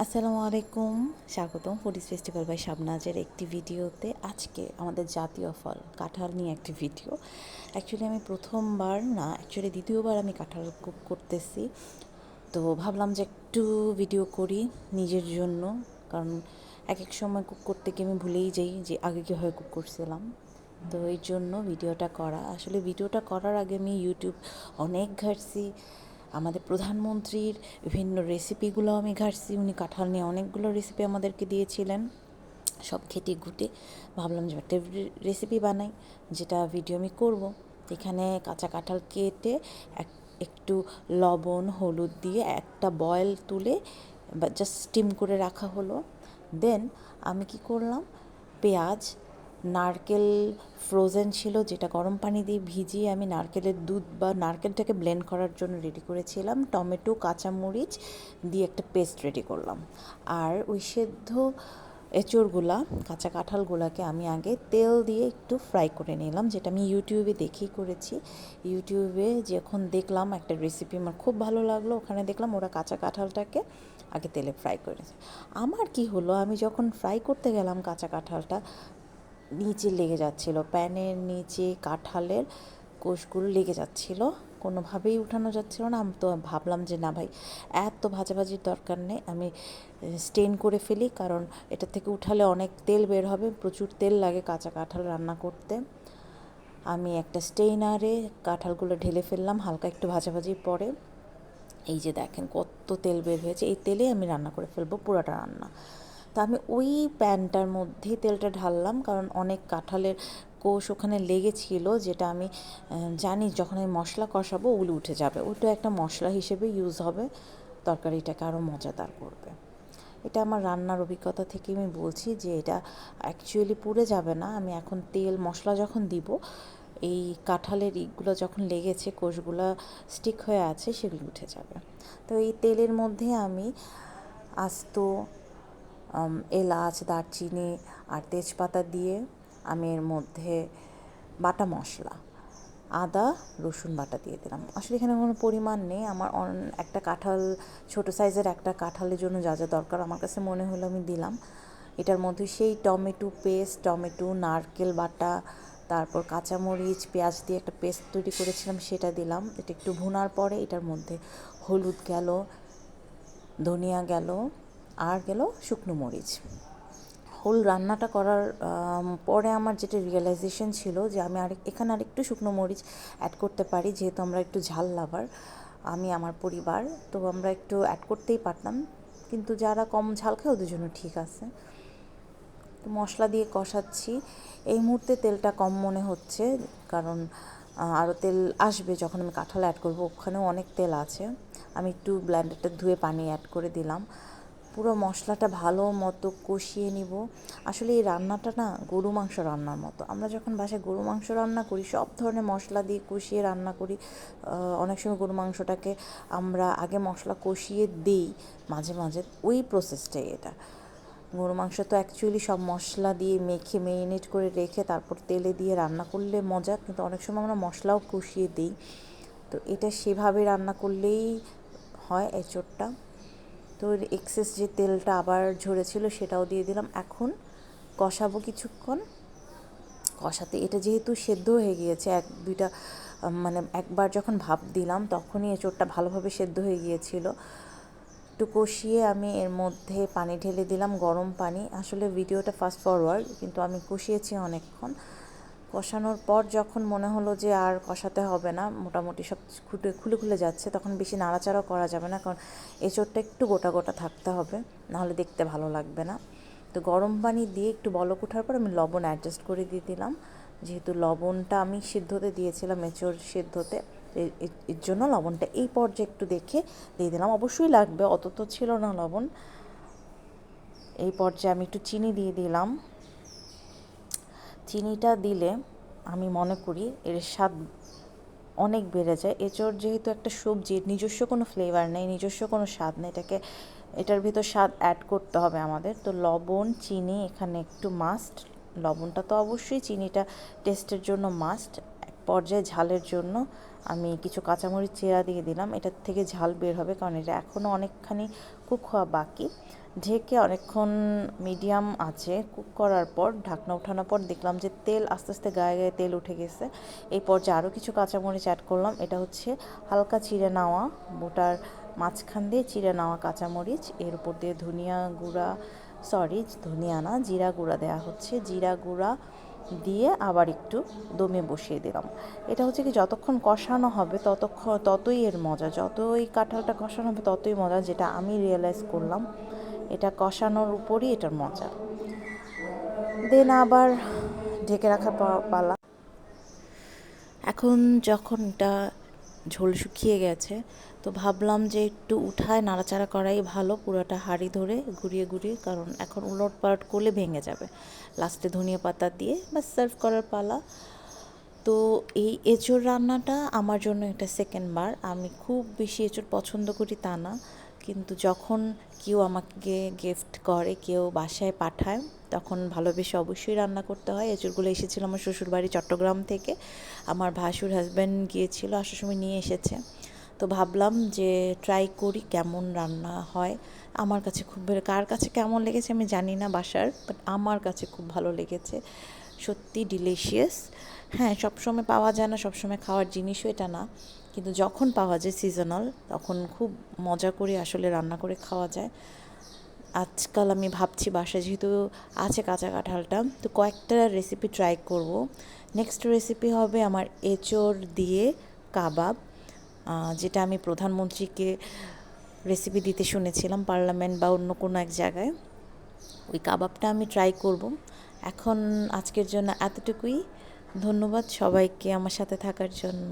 আসসালামু আলাইকুম, স্বাগতম ফুডিজ ফেস্টিভ্যাল বাই শাবনাজের একটি ভিডিওতে। আজকে আমাদের জাতীয় ফল কাঁঠাল নিয়ে একটি ভিডিও। অ্যাকচুয়ালি আমি প্রথমবার না, অ্যাকচুয়ালি দ্বিতীয়বার আমি কাঁঠাল কুক করতেছি। তো ভাবলাম যে একটু ভিডিও করি নিজের জন্য, কারণ এক এক সময় কুক করতে গিয়ে আমি ভুলেই যাই যে আগে কীভাবে কুক করছিলাম। তো এই জন্য ভিডিওটা করা। আসলে ভিডিওটা করার আগে আমি ইউটিউব অনেক ঘাঁটছি, আমাদের প্রধানমন্ত্রীর বিভিন্ন রেসিপিগুলো আমি ঘাঁটছি। উনি কাঁঠাল নিয়ে অনেকগুলো রেসিপি আমাদেরকে দিয়েছিলেন, সব খেটে ঘুটে ভাবলাম যে একটা রেসিপি বানাই, যেটা ভিডিও আমি করব। এখানে কাঁচা কাঁঠাল কেটে একটু লবণ হলুদ দিয়ে একটা বয়েল তুলে বা জাস্ট স্টিম করে রাখা হলো। দেন আমি কি করলাম, পেঁয়াজ, নারকেল ফ্রোজেন ছিল যেটা গরম পানি দিয়ে ভিজিয়ে আমি নারকেলের দুধ বা নারকেলটাকে ব্লেন্ড করার জন্য রেডি করেছিলাম, টমেটো কাঁচামরিচ দিয়ে একটা পেস্ট রেডি করলাম। আর ওই সেদ্ধ এঁচড়গুলা কাঁচা কাঁঠালগুলাকে আমি আগে তেল দিয়ে একটু ফ্রাই করে নিলাম, যেটা আমি ইউটিউবে দেখেই করেছি। ইউটিউবে যখন দেখলাম একটা রেসিপি আমার খুব ভালো লাগলো, ওখানে দেখলাম ওরা কাঁচা কাঁঠালটাকে আগে তেলে ফ্রাই করেছে। আমার কি হলো, আমি যখন ফ্রাই করতে গেলাম কাঁচা কাঁঠালটা নিচে লেগে যাচ্ছিল, প্যানের নিচে কাঁঠালের কোষগুলো লেগে যাচ্ছিল, কোনোভাবেই উঠানো যাচ্ছিল না। আমি তো ভাবলাম যে না ভাই, এত ভাজাভাজির দরকার নেই, আমি স্টেন করে ফেলি, কারণ এটা থেকে উঠালে অনেক তেল বের হবে, প্রচুর তেল লাগে কাঁচা কাঁঠাল রান্না করতে। আমি একটা স্টেইনারে কাঁঠালগুলো ঢেলে ফেললাম হালকা একটু ভাজাভাজির পরে। এই যে দেখেন কত তেল বের হয়েছে, এই তেলে আমি রান্না করে ফেলবো পুরোটা রান্না। তা আমি ওই প্যানটার মধ্যেই তেলটা ঢাললাম, কারণ অনেক কাঁঠালের কোষ ওখানে লেগেছিল, যেটা আমি জানি যখন আমি মশলা কষাবো ওগুলো উঠে যাবে, ওটা একটা মশলা হিসেবে ইউজ হবে, তরকারিটাকে আরও মজাদার করবে। এটা আমার রান্নার অভিজ্ঞতা থেকে আমি বলছি যে এটা অ্যাকচুয়ালি পুড়ে যাবে না। আমি এখন তেল মশলা যখন দিব, এই কাঁঠালের ইগুলো যখন লেগেছে, কোষগুলো স্টিক হয়ে আছে, সেগুলো উঠে যাবে। তো এই তেলের মধ্যে আমি আস্ত এলাচ, দারচিনি আর তেজপাতা দিয়ে আমি এর মধ্যে বাটা মশলা, আদা রসুন বাটা দিয়ে দিলাম। আসলে এখানে কোনো পরিমাণ নেই, আমার একটা কাঁঠাল, ছোটো সাইজের একটা কাঁঠালের জন্য যা যা দরকার আমার কাছে মনে হলো আমি দিলাম। এটার মধ্যে সেই টমেটো পেস্ট, টমেটো, নারকেল বাটা, তারপর কাঁচামরিচ, পেঁয়াজ দিয়ে একটা পেস্ট তৈরি করেছিলাম, সেটা দিলাম। এটা একটু ভুনার পরে এটার মধ্যে হলুদ গেল, ধনিয়া গেল, আর গেল শুকনো মরিচ। হোল রান্নাটা করার পরে আমার যেটা রিয়েলাইজেশন ছিল যে আমি এখানে আরেকটু শুকনো মরিচ অ্যাড করতে পারি, যেহেতু আমরা একটু ঝাল লাভার, আমি আমার পরিবার, তো আমরা একটু অ্যাড করতেই পারতাম, কিন্তু যারা কম ঝাল খায় ওদের জন্য ঠিক আছে। তো মশলা দিয়ে কষাচ্ছি। এই মুহূর্তে তেলটা কম মনে হচ্ছে, কারণ আরও তেল আসবে যখন আমি কাঁঠাল অ্যাড করবো, ওখানেও অনেক তেল আছে। আমি একটু ব্লেন্ডারটা ধুয়ে পানি অ্যাড করে দিলাম। পুরো মশলাটা ভালো মতো কষিয়ে নিব। আসলে এই রান্নাটা না গরু মাংস রান্নার মতো। আমরা যখন বাসায় গরু মাংস রান্না করি, সব ধরনের মশলা দিয়ে কষিয়ে রান্না করি। অনেক সময় গরু মাংসটাকে আমরা আগে মশলা কষিয়ে দিই মাঝে মাঝে, ওই প্রসেসটাই এটা। গরু মাংস তো অ্যাকচুয়ালি সব মশলা দিয়ে মেখে মেরিনেট করে রেখে তারপর তেলে দিয়ে রান্না করলে মজা, কিন্তু অনেক সময় আমরা মশলাও কষিয়ে দিই। তো এটা সেভাবে রান্না করলেই হয় এঁচোড়টা। তো এক্সেস যে তেলটা আবার ঝরেছিল সেটাও দিয়ে দিলাম। এখন কষাবো কিছুক্ষণ। কষাতে এটা যেহেতু সেদ্ধ হয়ে গিয়েছে, মানে একবার যখন ভাপ দিলাম তখনই এঁচোড়টা ভালোভাবে সেদ্ধ হয়ে গিয়েছিল। একটু কষিয়ে আমি এর মধ্যে পানি ঢেলে দিলাম, গরম পানি। আসলে ভিডিওটা ফাস্ট ফরওয়ার্ড, কিন্তু আমি কষিয়েছি অনেকক্ষণ। কষানোর পর যখন মনে হলো যে আর কষাতে হবে না, মোটামুটি সব খুলে খুলে যাচ্ছে, তখন বেশি নাড়াচাড়াও করা যাবে না, কারণ এঁচোড়টা একটু গোটা গোটা থাকতে হবে, নাহলে দেখতে ভালো লাগবে না। তো গরম পানি দিয়ে একটু বলক ওঠার পর আমি লবণ অ্যাডজাস্ট করে দিয়ে দিলাম, যেহেতু লবণটা আমি সিদ্ধতে দিয়েছিলাম, এঁচোড় সিদ্ধতে, এর জন্য লবণটা এই পর্যায়ে একটু দেখে দিয়ে দিলাম। অবশ্যই লাগবে, অত তো ছিল না লবণ। এই পর্যায়ে আমি একটু চিনি দিয়ে দিলাম। চিনিটা দিলে আমি মনে করি এর স্বাদ অনেক বেড়ে যায়। এঁচোড় যেহেতু একটা সবজি, নিজস্ব কোনো ফ্লেভার নেই, নিজস্ব কোনো স্বাদ নেই, এটার ভিতর স্বাদ অ্যাড করতে হবে আমাদের। তো লবণ, চিনি এখানে একটু মাস্ট। লবণটা তো অবশ্যই, চিনিটা টেস্টের জন্য মাস্ট। এক পর্যায়ে ঝালের জন্য আমি কিছু কাঁচামরিচ চেরা দিয়ে দিলাম। এটার থেকে ঝাল বের হবে, কারণ এটা এখনও অনেকখানি কুক হওয়া বাকি। ঢেকে অনেকক্ষণ মিডিয়াম আছে কুক করার পর ঢাকনা ওঠানোর পর দেখলাম যে তেল আস্তে আস্তে গায়ে গায়ে তেল উঠে গেছে। এই পর্যায়ে আরও কিছু কাঁচামরিচ অ্যাড করলাম। এটা হচ্ছে হালকা চিড়ে নেওয়া, বোটার মাঝখান দিয়ে চিড়ে নেওয়া কাঁচামরিচ। এর উপর দিয়ে ধনিয়া না, জিরা গুঁড়া দেওয়া হচ্ছে। জিরা গুঁড়া দিয়ে আবার একটু দমে বসিয়ে দিলাম। এটা হচ্ছে কি, যতক্ষণ কষানো হবে ততই এর মজা, যতই কাঁঠালটা কষানো হবে ততই মজা, যেটা আমি রিয়েলাইজ করলাম। এটা কষানোর উপরই এটার মজা। দেন আবার ঢেকে রাখার পালা। এখন যখন এটা ঝোল শুকিয়ে গেছে, তো ভাবলাম যে একটু উঠায় নাড়াচাড়া করাই ভালো, পুরোটা হাঁড়ি ধরে ঘুরিয়ে ঘুরিয়ে, কারণ এখন উলটপালট করলে ভেঙে যাবে। লাস্টে ধনিয়া পাতা দিয়ে বাস সার্ভ করার পালা। তো এই এঁচোড় রান্নাটা আমার জন্য এটা সেকেন্ড বার। আমি খুব বেশি এঁচোড় পছন্দ করি তা না, কিন্তু যখন কেউ আমাকে গিফট করে, কেউ বাসায় পাঠায়, তখন ভালোবেসে অবশ্যই রান্না করতে হয়। এঁচোড়গুলো এসেছিলো আমার শ্বশুরবাড়ি চট্টগ্রাম থেকে। আমার ভাসুর হাজব্যান্ড গিয়েছিল, আসার সময় নিয়ে এসেছে। তো ভাবলাম যে ট্রাই করি কেমন রান্না হয়। আমার কাছে কার কাছে কেমন লেগেছে আমি জানি না বাসার, বাট আমার কাছে খুব ভালো লেগেছে, সত্যি ডিলিশিয়াস। হ্যাঁ, সবসময় পাওয়া যায় না, সবসময় খাওয়ার জিনিসও এটা না, কিন্তু যখন পাওয়া যায় সিজনাল, তখন খুব মজা করে আসলে রান্না করে খাওয়া যায়। আজকাল আমি ভাবছি বাসায় যেহেতু আছে কাঁচা কাঁঠালটা, তো কয়েকটা রেসিপি ট্রাই করব। নেক্সট রেসিপি হবে আমার এঁচোড় দিয়ে কাবাব, যেটা আমি প্রধানমন্ত্রীকে রেসিপি দিতে শুনেছিলাম পার্লামেন্ট বা অন্য কোনো এক জায়গায়। ওই কাবাবটা আমি ট্রাই করব। এখন আজকের জন্য এতটুকুই। ধন্যবাদ সবাইকে আমার সাথে থাকার জন্য।